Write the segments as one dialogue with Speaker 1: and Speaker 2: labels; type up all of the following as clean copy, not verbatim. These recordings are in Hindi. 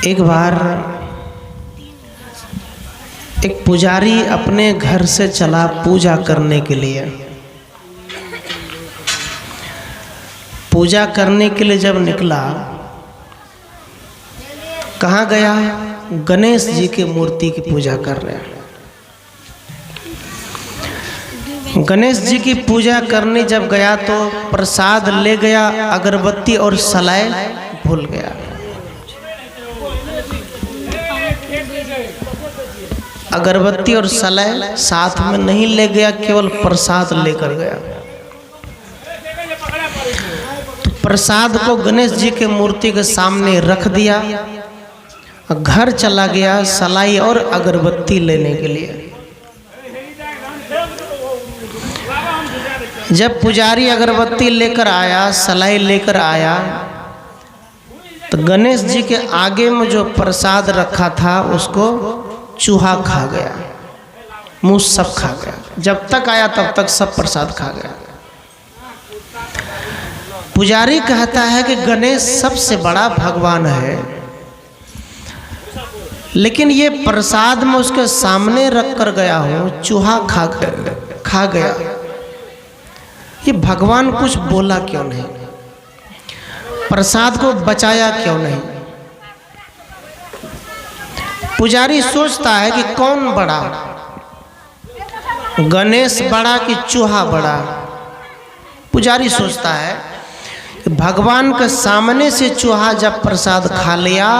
Speaker 1: एक बार एक पुजारी अपने घर से चला पूजा करने के लिए। पूजा करने के लिए जब निकला, कहाँ गया? गणेश जी की मूर्ति की पूजा कर रहे हैं। गणेश जी की पूजा करने जब गया तो प्रसाद ले गया, अगरबत्ती और सलाई भूल गया। अगरबत्ती और सलाई साथ में नहीं ले गया, केवल प्रसाद लेकर गया। तो प्रसाद को गणेश जी के मूर्ति के सामने रख दिया, घर चला गया सलाई और अगरबत्ती लेने के लिए। जब पुजारी अगरबत्ती लेकर आया, सलाई लेकर आया, तो गणेश जी के आगे में जो प्रसाद रखा था उसको चूहा खा गया, मुंह सब खा गया। जब तक आया तब तक सब प्रसाद खा गया। पुजारी कहता है कि गणेश सबसे बड़ा भगवान है, लेकिन ये प्रसाद में उसके सामने रख कर गया हूँ, चूहा खा गया। ये भगवान कुछ बोला क्यों नहीं? प्रसाद को बचाया क्यों नहीं? पुजारी सोचता है कि कौन बड़ा, गणेश बड़ा कि चूहा बड़ा? पुजारी सोचता है कि भगवान के सामने से चूहा जब प्रसाद खा लिया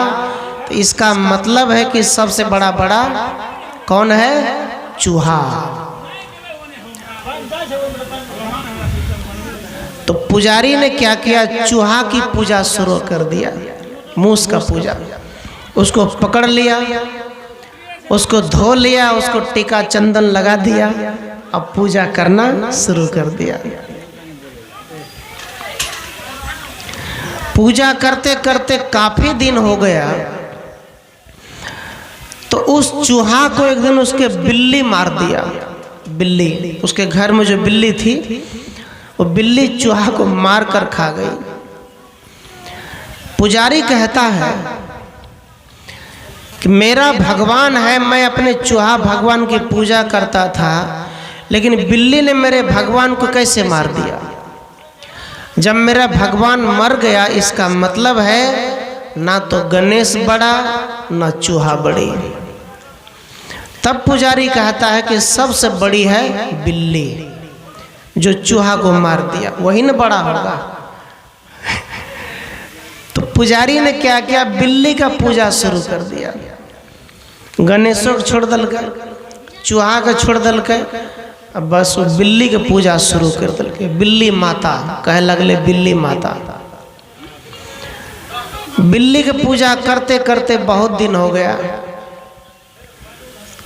Speaker 1: तो इसका मतलब है कि सबसे बड़ा कौन है? चूहा। तो पुजारी ने क्या किया? चूहा की पूजा शुरू कर दिया, मूस का पूजा। उसको पकड़ लिया, उसको धो लिया, उसको टीका चंदन लगा दिया, अब पूजा करना शुरू कर दिया। पूजा करते करते काफी दिन हो गया, तो उस चूहा को एक दिन उसके बिल्ली मार दिया। बिल्ली, उसके घर में जो बिल्ली थी, वो बिल्ली चूहा को मार कर खा गई। पुजारी कहता है कि मेरा भगवान है, मैं अपने चूहा भगवान की पूजा करता था, लेकिन बिल्ली ने मेरे भगवान को कैसे मार दिया? जब मेरा भगवान मर गया, इसका मतलब है ना तो गणेश बड़ा ना चूहा बड़ी। तब पुजारी कहता है कि सबसे बड़ी है बिल्ली, जो चूहा को मार दिया, वही न बड़ा होगा। तो पुजारी ने क्या किया? बिल्ली का पूजा शुरू कर दिया। गणेशों को छोड़ दल के, चूहा का छोड़ दल के, अब बस वो बिल्ली की पूजा शुरू कर दल के। बिल्ली माता कहे लगले, बिल्ली माता। बिल्ली की पूजा करते करते बहुत दिन हो गया।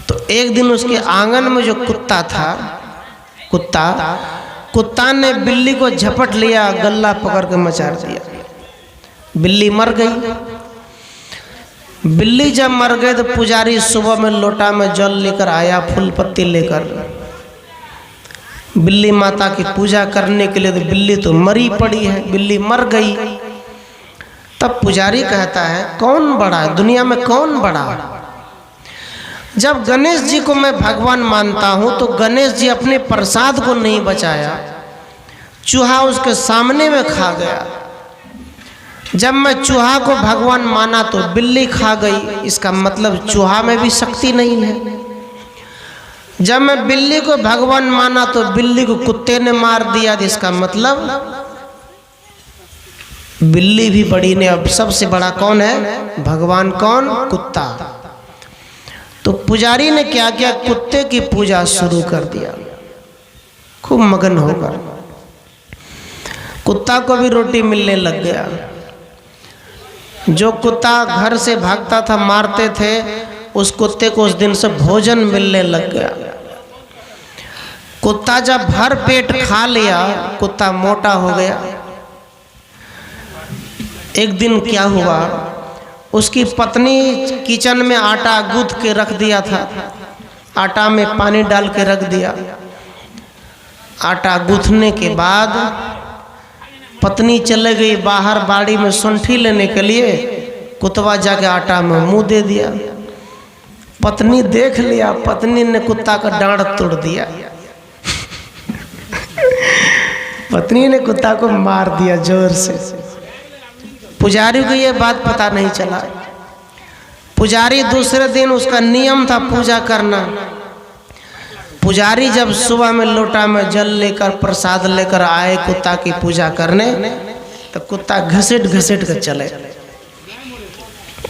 Speaker 1: तो एक दिन उसके आंगन में जो कुत्ता था, कुत्ता ने बिल्ली को झपट लिया, गला पकड़ के मचार दिया। बिल्ली मर गई। बिल्ली जब मर गई तो पुजारी सुबह में लोटा में जल लेकर आया, फूल पत्ती लेकर बिल्ली माता की पूजा करने के लिए। तो बिल्ली तो मरी पड़ी है, बिल्ली मर गई। तब पुजारी कहता है कौन बड़ा है दुनिया में, कौन बड़ा? जब गणेश जी को मैं भगवान मानता हूँ तो गणेश जी अपने प्रसाद को नहीं बचाया, चूहा उसके सामने में खा गया। जब मैं चूहा को भगवान माना तो बिल्ली खा गई, इसका मतलब चूहा में भी शक्ति नहीं है। जब मैं बिल्ली को भगवान माना तो बिल्ली को कुत्ते ने मार दिया, इसका मतलब बिल्ली भी बड़ी ने। अब सबसे बड़ा कौन है? भगवान। कौन? कुत्ता। तो पुजारी ने क्या किया? कुत्ते की पूजा शुरू कर दिया, खूब मगन होकर। कुत्ता को भी रोटी मिलने लग गया। जो कुत्ता घर से भागता था, मारते थे, उस कुत्ते को उस दिन से भोजन मिलने लग गया। कुत्ता जब भर पेट खा लिया, कुत्ता मोटा हो गया। एक दिन क्या हुआ, उसकी पत्नी किचन में आटा गूंथ के रख दिया था, आटा में पानी डाल के रख दिया। आटा गूंथने के बाद पत्नी चले गई बाहर बाड़ी में सुंठी लेने के लिए, कुतवा जाके आटा में मुंह दे दिया। पत्नी देख लिया, पत्नी ने कुत्ता का डांड तोड़ दिया। पत्नी ने कुत्ता को मार दिया जोर से। पुजारी को ये बात पता नहीं चला। पुजारी दूसरे दिन, उसका नियम था पूजा करना। पुजारी जब सुबह में लोटा में जल लेकर प्रसाद लेकर आए कुत्ता की पूजा करने, तो कुत्ता घसीट घसीट कर चले।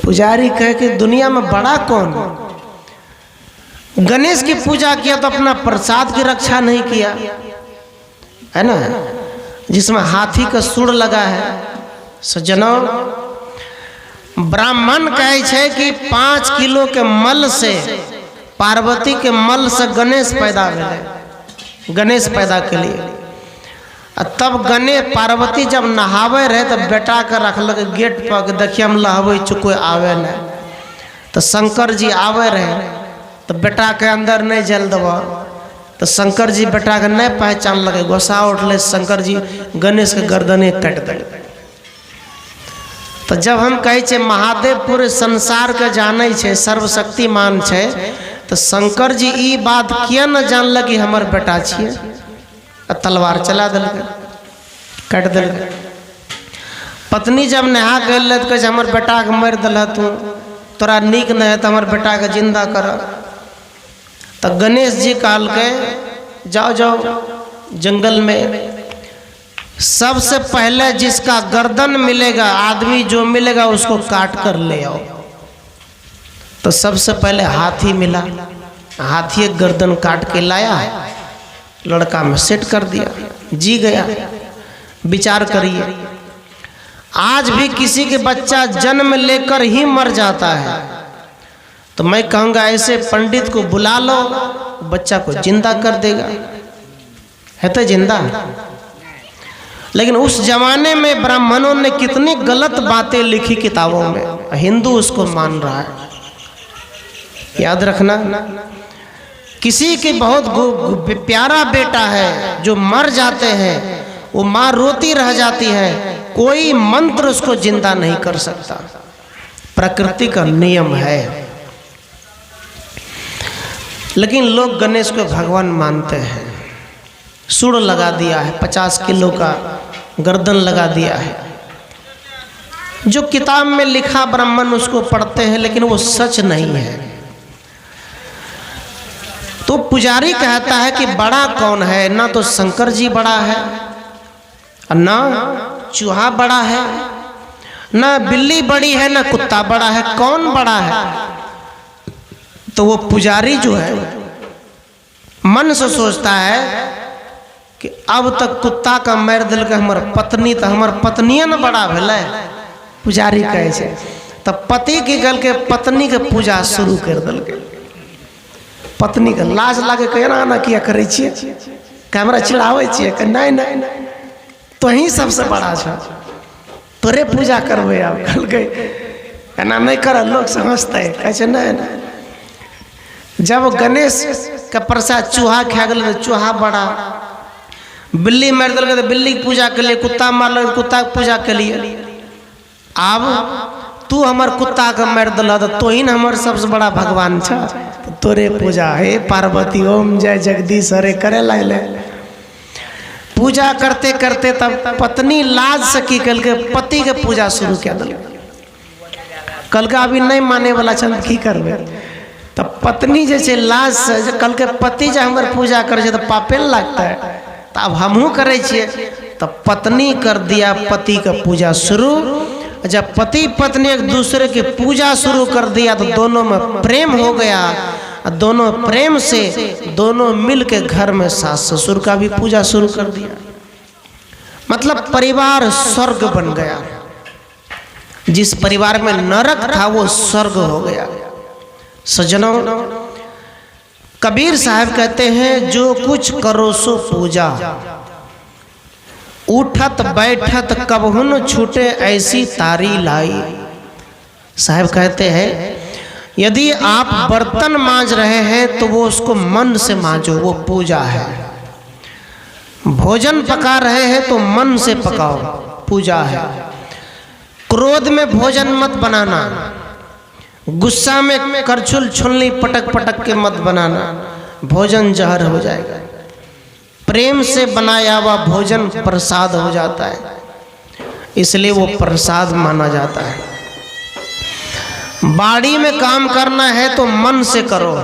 Speaker 1: पुजारी कहे कि दुनिया में बड़ा कौन? गणेश की पूजा किया तो अपना प्रसाद की रक्षा नहीं किया, है ना, जिसमें हाथी का सूंड लगा है। सज्जनों, ब्राह्मण कहे छे कि 5 किलो के मल से, पार्वती के मल से गणेश पैदा भेले, गणेश पैदा के लिए। तब गणेश पार्वती जब नहावे रहे तो बेटा के रखल गेट पर, देखिए हम लहबे चुके आवे न। तो शंकर जी आवे रहे तो बेटा के अंदर नहीं जल देवा, तो शंकर जी बेटा के नहीं पहचान लगे, गोसा उठले, शंकर जी गणेश के गर्दने काट दिले। तो जब हम कहे छे महादेव पूरे संसार के जाने छे, सर्वशक्तिमान छे, तो शंकर जी ई बात किया न जानल कि हमर बेटा छिए, तलवार चला दिल, काट दिल। पत्नी जब नहा गए तो कहे हमर बेटा के मार दिल, तू तोरा नीक नहीं है तो हमर बेटा के जिंदा कर। तो गणेश जी कहल के जाओ जाओ जंगल में, सबसे पहले जिसका गर्दन मिलेगा, आदमी जो मिलेगा उसको काट कर ले आओ। तो सबसे पहले हाथी मिला, हाथी एक गर्दन काट के लाया, लड़का में सेट कर दिया, जी गया। विचार करिए, आज भी किसी के बच्चा जन्म लेकर ही मर जाता है, तो मैं कहूँगा ऐसे पंडित को बुला लो, बच्चा को जिंदा कर देगा, है तो जिंदा। लेकिन उस जमाने में ब्राह्मणों ने कितनी गलत बातें लिखी किताबों में, हिंदू उसको मान रहा है। याद रखना, किसी के बहुत प्यारा बेटा है जो मर जाते हैं, वो माँ रोती रह जाती है, कोई मंत्र उसको जिंदा नहीं कर सकता, प्रकृति का नियम है। लेकिन लोग गणेश को भगवान मानते हैं। सूंड लगा दिया है, 50 किलो का गर्दन लगा दिया है। जो किताब में लिखा ब्राह्मण उसको पढ़ते हैं, लेकिन वो सच नहीं है। तो पुजारी कहता है कि बड़ा कौन है? ना तो शंकर जी बड़ा है, ना चूहा बड़ा है, ना बिल्ली बड़ी है, ना कुत्ता बड़ा है, कौन बड़ा है? तो वो पुजारी जो है मन से सोचता है कि अब तक कुत्ता का मार दिल के हमर पत्नी, तो हमर पत्निया न बड़ा भेलै। पुजारी कहे छे तब पति की गल के पत्नी के पूजा शुरू कर दिल। पत्नी के लाज लागे, केना ना किया करे छिए, कैमरा चिढ़ावे छिए, कि नहीं नहीं तो ही सबसे बड़ा छ, तोरे पूजा करबे। अब कल के एना नहीं कर, लोग समझते कहे छे नहीं नहीं। जब गणेश का प्रसाद चूहा खा गल, चूहा बड़ा, बिल्ली मार दिल तो बिल्ली की पूजा के लिए, कुत्ता मारल कुत्ता की पूजा के लिए। अब तू हमार कुत्ता के मार दिल तो तो ही न हमार सबसे बड़ा भगवान छ, तो तोरे पूजा हे पार्वती ओम जय जगदीश हरे करे लगले। पूजा करते करते तब पत्नी लाज से की कल के पति के पूजा शुरू कर दिल। कल का अभी नहीं माने वाला चल की करबे, तब पत्नी जैसे लाज से कल के पति जब हमारे पूजा करे तो पापे न लगता है, तो अब हमहू करे छिए। तब पत्नी कर दिया पति का पूजा शुरू। जब पति पत्नी एक दूसरे की पूजा शुरू कर दिया तो दोनों में प्रेम हो गया, दोनों प्रेम से दोनों मिल के घर में सास ससुर का भी पूजा शुरू कर दिया। मतलब परिवार स्वर्ग बन गया। जिस परिवार में नरक था वो स्वर्ग हो गया। सज्जनों, कबीर साहब कहते हैं जो कुछ करो सो पूजा, उठत बैठत कबहु न छूटे ऐसी तारी लाई। साहब कहते हैं यदि आप बर्तन मांज रहे हैं तो वो उसको मन से मांजो, वो पूजा है। भोजन पका रहे हैं तो मन से पकाओ, पूजा है। क्रोध में भोजन मत बनाना, गुस्सा में करछुल छुलनी पटक पटक के मत बनाना, भोजन जहर हो जाएगा। प्रेम से बनाया हुआ भोजन प्रसाद हो जाता है, इसलिए वो प्रसाद माना जाता है। बाड़ी में काम करना है तो मन से करो।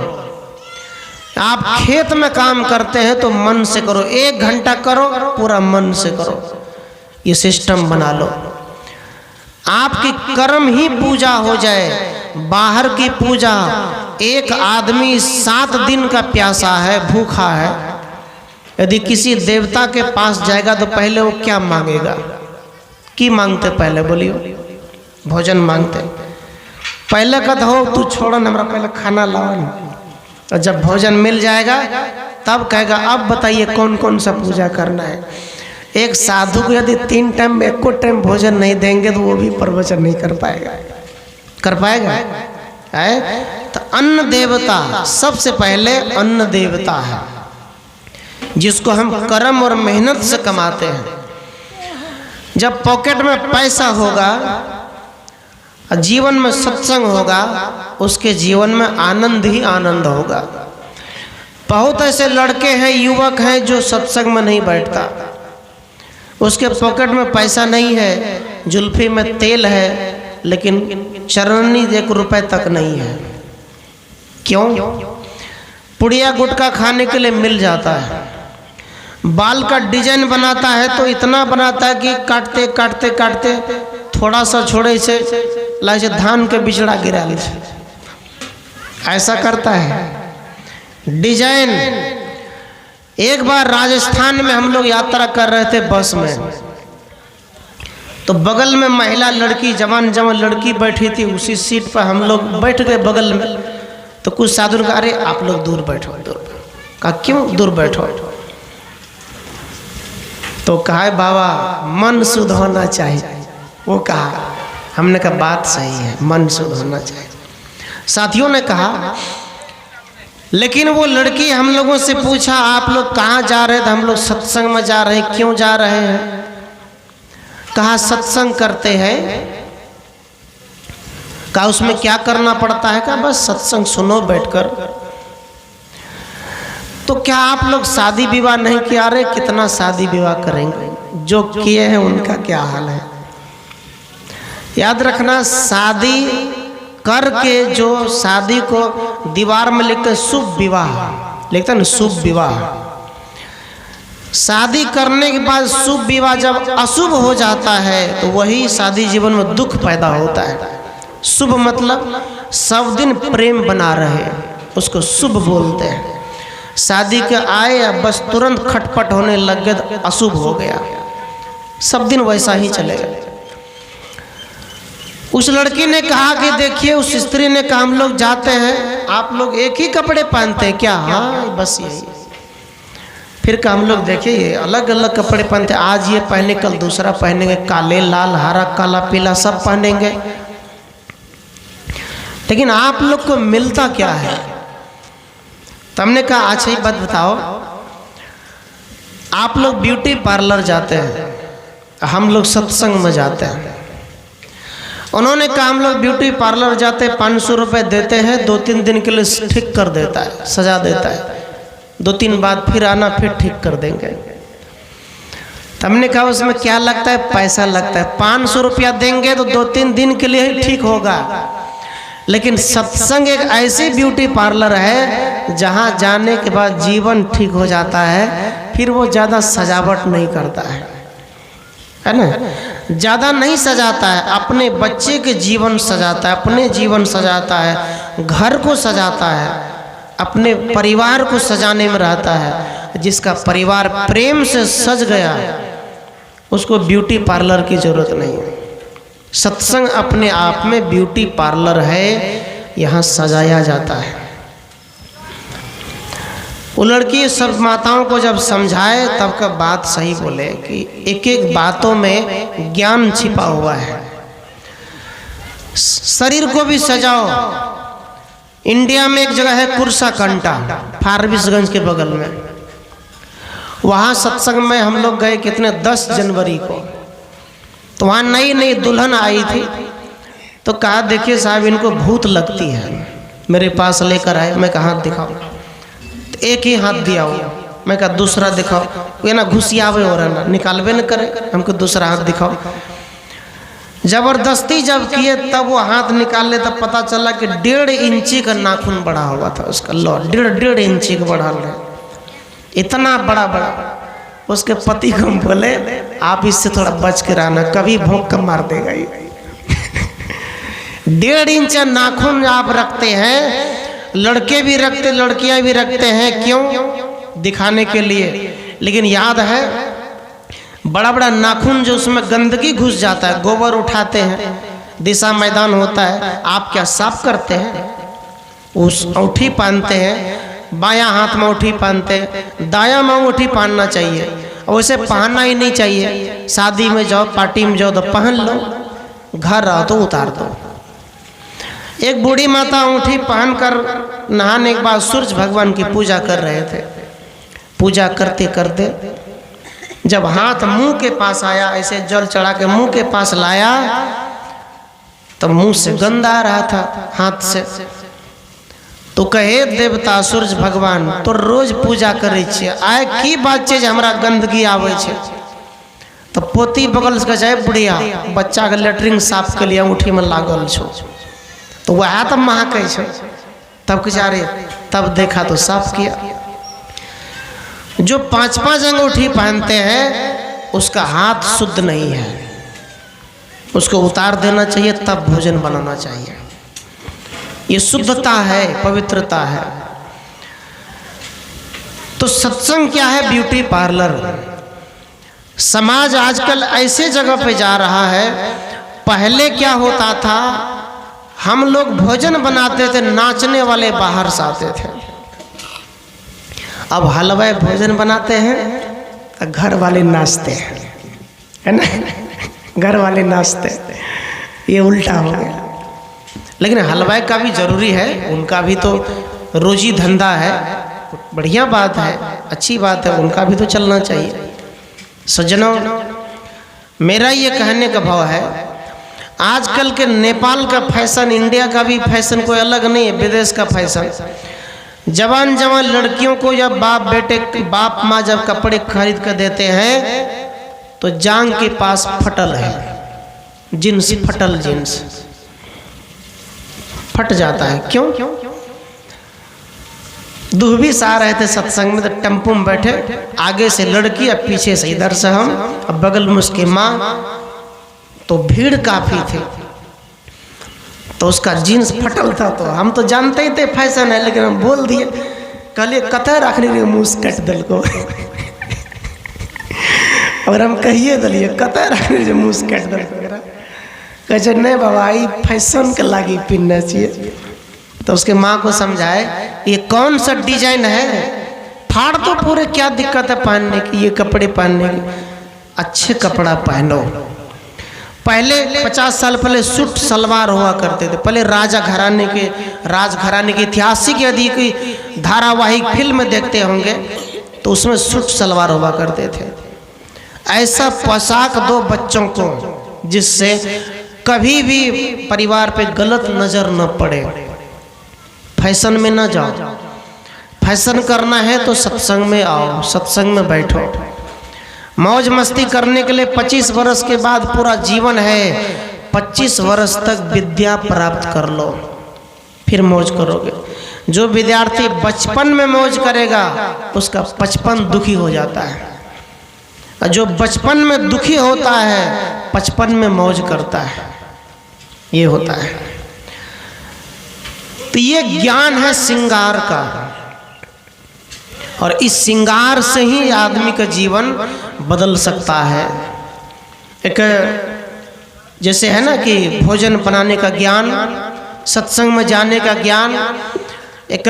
Speaker 1: आप खेत में काम करते हैं तो मन से करो, 1 घंटा करो, पूरा मन से करो। ये सिस्टम बना लो। आपकी कर्म ही पूजा हो जाए, बाहर की पूजा। एक आदमी 7 दिन का प्यासा है, भूखा है, यदि किसी देवता के पास जाएगा तो पहले वो क्या मांगेगा? की मांगते पहले बोलियो? भोजन मांगते। पहले कहता हो तू छोड़ो ना, हमारा पहले खाना लाओ ना। और जब भोजन मिल जाएगा तब कहेगा अब बताइए कौन कौन सा पूजा करना है। एक साधु को यदि 3 टाइम एक को टाइम भोजन नहीं देंगे तो वो भी प्रवचन नहीं कर पाएगा। कर पाएगा? है तो अन्न देवता, सबसे पहले अन्न देवता है, जिसको हम कर्म और मेहनत से कमाते हैं। जब पॉकेट में पैसा होगा, जीवन में सत्संग होगा, उसके जीवन में आनंद ही आनंद होगा। बहुत ऐसे लड़के हैं, युवक हैं जो सत्संग में नहीं बैठता। उसके पॉकेट में पैसा नहीं है, जुल्फी में तेल है, लेकिन चरनी 1 रुपए तक नहीं है। क्यों? पुड़िया गुटखा खाने के लिए मिल जाता है। बाल का डिजाइन बनाता है तो इतना बनाता है कि काटते काटते काटते थोड़ा सा छोड़े से लाइक से धान के बिचड़ा गिरा ले, ऐसा करता है डिजाइन। एक बार राजस्थान में हम लोग यात्रा कर रहे थे बस में, तो बगल में महिला लड़की, जवान जवान लड़की बैठी थी। उसी सीट पर हम लोग बैठ गए बगल में। तो कुछ साधु कहा अरे आप लोग दूर बैठो, दूर। कहा क्यों दूर बैठो? तो कहा बाबा मन शुद्ध होना चाहिए। वो कहा, हमने कहा बात सही है, मन शुद्ध होना चाहिए। साथियों ने कहा लेकिन वो लड़की हम लोगों से पूछा आप लोग कहाँ जा रहे थे? हम लोग सत्संग में जा रहे हैं। क्यों जा रहे हैं? कहा सत्संग करते हैं। कहा उसमें क्या करना पड़ता है? कहा बस सत्संग सुनो बैठकर। तो क्या आप लोग शादी विवाह नहीं किया? अरे कितना शादी विवाह करेंगे, जो किए हैं उनका क्या हाल है। याद रखना, शादी करके जो शादी को दीवार में लिखते शुभ विवाह, लिखते हैं ना शुभ विवाह। शादी करने के बाद शुभ विवाह जब अशुभ हो जाता है तो वही शादी जीवन में दुख पैदा होता है। शुभ मतलब सब दिन प्रेम बना रहे, उसको शुभ बोलते हैं। शादी के आए या बस तुरंत खटपट होने लग गए तो अशुभ हो गया, सब दिन वैसा ही चलेगा। उस लड़की ने कहा कि देखिए, उस स्त्री ने कहा हम लोग जाते हैं, आप लोग एक ही कपड़े पहनते हैं क्या? हाँ बस यही। फिर कहा हम लोग देखिए ये अलग अलग कपड़े पहनते, आज ये पहने कल दूसरा पहनेंगे, काले लाल हरा काला पीला सब पहनेंगे, लेकिन आप लोग को मिलता क्या है? तो हमने कहा अच्छा ही बात बताओ, आप लोग ब्यूटी पार्लर जाते हैं, हम लोग सत्संग में जाते हैं। उन्होंने कहा हम लोग ब्यूटी पार्लर जाते हैं, 500 रुपये देते हैं, 2-3 दिन के लिए ठीक कर देता है, सजा देता है, 2-3 बाद फिर आना फिर ठीक कर देंगे। तो हमने कहा उसमें क्या लगता है? पैसा लगता है। 500 रुपया देंगे तो 2-3 दिन के लिए ही ठीक होगा, लेकिन सत्संग एक ऐसी ब्यूटी पार्लर है जहाँ जाने के बाद जीवन ठीक हो जाता है। फिर वो ज़्यादा सजावट नहीं करता है ना, ज़्यादा नहीं सजाता है, अपने बच्चे के जीवन सजाता है, अपने जीवन सजाता है, घर को सजाता है, अपने परिवार को सजाने में रहता है। जिसका परिवार प्रेम से सज गया उसको ब्यूटी पार्लर की जरूरत नहीं है। सत्संग अपने आप में ब्यूटी पार्लर है, यहाँ सजाया जाता है। वो लड़की सब माताओं को जब समझाए तब का बात सही बोले कि एक एक बातों में ज्ञान छिपा हुआ है। शरीर को भी सजाओ। इंडिया में एक जगह है कुर्सा कंटा, फारबिसगंज के बगल में, वहाँ सत्संग में हम लोग गए कितने 10 जनवरी को। तो वहाँ नई नई दुल्हन आई थी, तो कहा देखिए साहब इनको भूत लगती है, मेरे पास लेकर आए। मैं कहा हाथ दिखाओ, तो एक ही हाथ दिया हो। मैं कहा दूसरा दिखाओ, ये ना घुसियावे हो रहा ना निकालवे न करे, हमको दूसरा हाथ दिखाओ। जबरदस्ती जब किए तब वो हाथ निकाल ले, तब पता चला कि 1.5 इंची का नाखून बढ़ा हुआ था उसका। लो 1.5 इंची का बढ़ा रहे, इतना बड़ा बड़ा। उसके पति को बोले आप इससे थोड़ा बच के रहना, कभी भौंक कर मार देगा ये। 1.5 इंच नाखून आप रखते हैं, लड़के भी रखते लड़कियां भी रखते हैं, क्यों? दिखाने के लिए। लेकिन याद है बड़ा बड़ा नाखून जो उसमें गंदगी घुस जाता है, गोबर उठाते हैं, दिशा मैदान होता है, आप क्या साफ करते हैं? उस अंगूठी पहनते हैं, बायां हाथ में अंगूठी पहनते हैं, दायां में अंगूठी पहनना चाहिए, और वैसे पहनना ही नहीं चाहिए। शादी में जाओ, पार्टी में जाओ तो पहन लो, घर रहो तो उतार दो। एक बूढ़ी माता अंगूठी पहनकर नहाने के बाद सूरज भगवान की पूजा कर रहे थे। पूजा करते करते जब हाथ मुंह के पास आया, ऐसे जल चढ़ा के मुंह के पास लाया, तो मुंह से गंध आ रहा था हाथ से। तो कहे देवता सूरज भगवान तो रोज पूजा करे छे, आय की बात छे जे हमरा गंदगी आवे छे? तो पोती बगल से जाए बुढ़िया बच्चा के लेटरिन साफ के लिए अंगूठी में लागल छो, तो वह तब महके छो। तब कुछ अरे तब देखा तो साफ किया। जो 5-5 अंगूठी पहनते हैं उसका हाथ शुद्ध नहीं है, उसको उतार देना चाहिए, तब भोजन बनाना चाहिए। ये शुद्धता है, पवित्रता है। तो सत्संग क्या है? Beauty parlour. समाज आजकल ऐसे जगह पे जा रहा है। पहले क्या होता था, हम लोग भोजन बनाते थे, नाचने वाले बाहर से आते थे। अब हलवाई भोजन बनाते हैं तो घर वाले नाचते हैं, है ना? घर वाले नाचते, ये उल्टा हो गया। लेकिन हलवाई का भी जरूरी है, उनका भी तो रोजी धंधा है, बढ़िया बात है, अच्छी बात है, उनका भी तो चलना चाहिए। सज्जनों, मेरा ये कहने का भाव है, आजकल के नेपाल का फैशन, इंडिया का भी फैशन कोई अलग नहीं है, विदेश का फैशन। जवान जवान लड़कियों को या बाप माँ जब कपड़े खरीद कर देते हैं तो जांग के पास फटल है, जींस फटल, जींस फट जाता है। क्यों? दुहबी से आ रहे थे सत्संग में, तो टेम्पो में बैठे, आगे से लड़की और पीछे से इधर से हम, अब बगल में उसकी माँ, तो भीड़ काफी थी, तो उसका जीन्स फटल था। तो हम तो जानते ही थे फैशन है, लेकिन हम बोल दिए, कहलिए कतः रखने के मुँह कट दल को। और हम कहिए दिलिए कतः रखने के मुँह कट दल को, कहे नहीं बाबा ये फैशन के लागी पहनना चाहिए। तो उसके माँ को समझाए ये कौन सा डिजाइन है, फाड़ तो पूरे, क्या दिक्कत है पहनने की, ये कपड़े पहनने की, अच्छे कपड़ा पहनो। पहले 50 साल पहले सूट सलवार हुआ करते थे। पहले राजघराने के ऐतिहासिक यदि कोई धारावाहिक फिल्म देखते होंगे तो उसमें सूट सलवार हुआ करते थे। ऐसा पोशाक दो बच्चों को जिससे कभी भी परिवार पे गलत नजर न पड़े। फैशन में न जाओ, फैशन करना है तो सत्संग में आओ, सत्संग में बैठो। मौज मस्ती करने के लिए 25 वर्ष के बाद पूरा जीवन है, 25 वर्ष तक विद्या प्राप्त कर लो, फिर मौज करोगे। जो विद्यार्थी बचपन में मौज करेगा उसका 55 दुखी हो जाता है, और जो बचपन में दुखी होता है 55 में मौज करता है। ये होता है। तो ये ज्ञान है श्रृंगार का, और इस श्रृंगार से ही आदमी का जीवन बदल सकता है। एक जैसे है ना कि भोजन बनाने का ज्ञान, सत्संग में जाने का ज्ञान। एक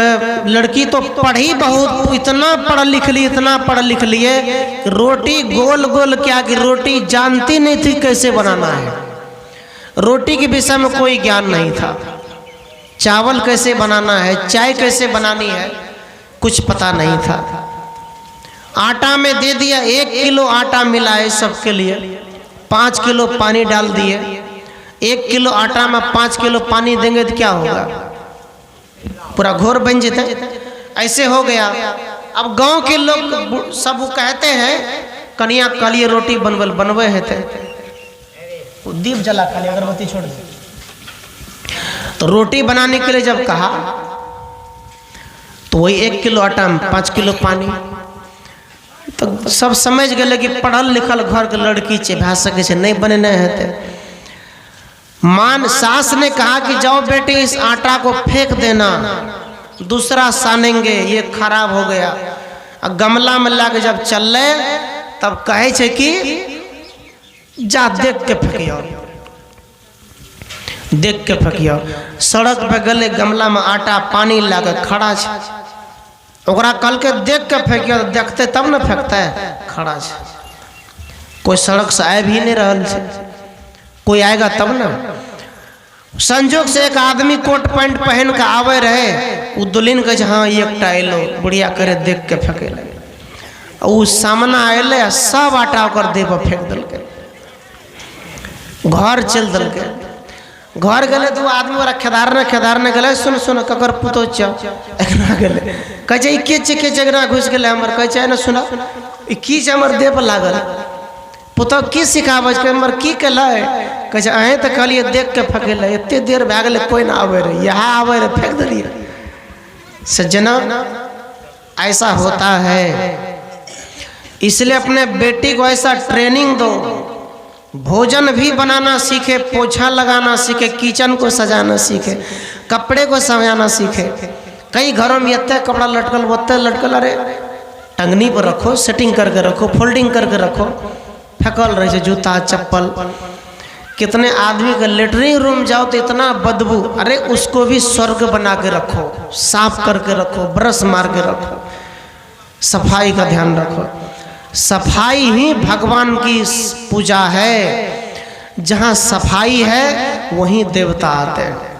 Speaker 1: लड़की तो पढ़ी बहुत, इतना पढ़ लिख ली, इतना पढ़ लिख लिए, रोटी गोल गोल क्या कि रोटी जानती नहीं थी कैसे बनाना है। रोटी के विषय में कोई ज्ञान नहीं था, चावल कैसे बनाना है, चाय कैसे बनानी है, कुछ पता नहीं था। आटा में दे दिया, 1 किलो आटा मिला है सबके लिए, 5 किलो पानी डाल दिए, 1 किलो आटा में 5 किलो पानी देंगे तो क्या होगा? पूरा घोर बन जाता। ऐसे हो गया। अब गांव के लोग सब कहते हैं कनिया काली रोटी बनवे है थे, दीप जला खाली अगरबत्ती छोड़ दे। तो रोटी बनाने के लिए जब कहा तो वही 1 किलो आटा में 5 किलो पानी। तो सब समझ गए कि पढ़ल लिखल घर के लड़की छे, भा सके छे, नहीं बने नहीं है। मान सास ने कहा कि जाओ बेटी इस आटा को फेंक देना, दूसरा सानेंगे, ये खराब हो गया। और गमला में लाके जब चल तब कहे छे कि जा देख के फेंकियो, देख के फेंकियो। सड़क पे गले गमला में आटा पानी लाके खड़ा छे, ओकरा कल के देख के फेंकियो, देखते तब न फेंकता है, खड़ा छे। कोई सड़क से आए भी नहीं रहल छे, कोई आएगा तब ना। संजोग से एक आदमी कोट पैंट पहन के आवे रहे, वो दुल्हन कहे हाँ ये एक टाइलो बुढ़िया करे देख के फेंके लगे। वो सामना आये सब आटा ओकर देह पर फेंक दल के, घर चल दल के। घर गले तो आदमी वाला खेदार ने गले, सुन सुन ककर पुतो चले कहे के चेगना घुस गए हमर, कहे ना सुना की हमर देह पर लागल, पुतो की सिखाब हमर की कल, कहे अहें तो कहलिए देख के फेंक ले, इतने देर भै गए कोई ना आवे रहे, यहाँ आवे रहे फेंक दिलिए। सज्जना ऐसा होता है, इसलिए अपने बेटी को ऐसा ट्रेनिंग दो, भोजन भी बनाना सीखे, पोछा लगाना सीखे, किचन को सजाना सीखे, कपड़े को सजाना सीखे। कई घरों में इतने कपड़ा लटकल वत्ते लटकल, अरे टंगनी पर रखो, सेटिंग करके रखो, फोल्डिंग करके रखो, फेंकल रहे जूता चप्पल। कितने आदमी का लेटरिन रूम जाओ तो इतना बदबू, अरे उसको भी स्वर्ग बना के रखो, साफ करके रखो, ब्रश मार के रखो, सफाई का ध्यान रखो। सफाई ही भगवान की पूजा है, जहाँ सफाई है वहीं देवता आते हैं।